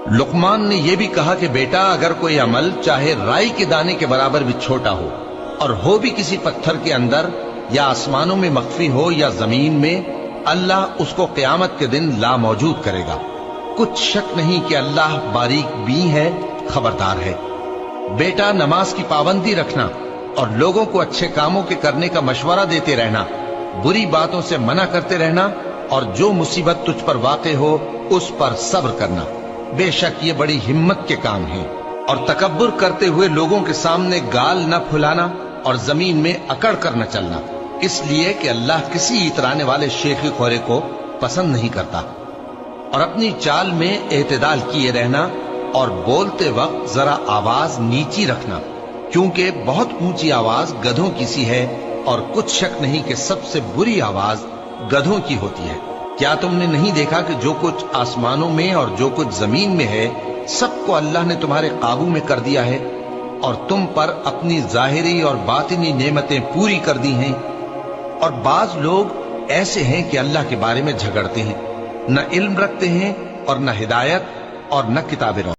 लुकमान ने यह भी कहा कि बेटा, अगर कोई अमल चाहे राई के दाने के बराबर भी छोटा हो और हो भी किसी पत्थर के अंदर या आसमानों में मख्फी हो या जमीन में, अल्लाह उसको क़यामत के दिन ला मौजूद करेगा। कुछ शक नहीं कि अल्लाह बारीक बीन है, खबरदार है। बेटा, नमाज की पाबंदी रखना और लोगों को अच्छे कामों के करने का मशवरा देते रहना, बुरी बातों से मना करते रहना और जो मुसीबत तुझ पर वाक़े हो उस पर सब्र करना। बेशक ये बड़ी हिम्मत के काम हैं। और तकब्बुर करते हुए लोगों के सामने गाल न फुलाना और जमीन में अकड़ कर न चलना, इसलिए कि अल्लाह किसी इतराने वाले शेखी खोरे को पसंद नहीं करता। और अपनी चाल में एतदाल किए रहना और बोलते वक्त जरा आवाज नीची रखना, क्योंकि बहुत ऊंची आवाज गधों की सी है और कुछ शक नहीं कि सबसे बुरी आवाज गधों की होती है। क्या तुमने नहीं देखा कि जो कुछ आसमानों में और जो कुछ जमीन में है, सबको अल्लाह ने तुम्हारे काबू में कर दिया है और तुम पर अपनी जाहिरी और बातिनी नेमतें पूरी कर दी हैं। और बाज लोग ऐसे हैं कि अल्लाह के बारे में झगड़ते हैं, न इल्म रखते हैं और न हिदायत और न किताब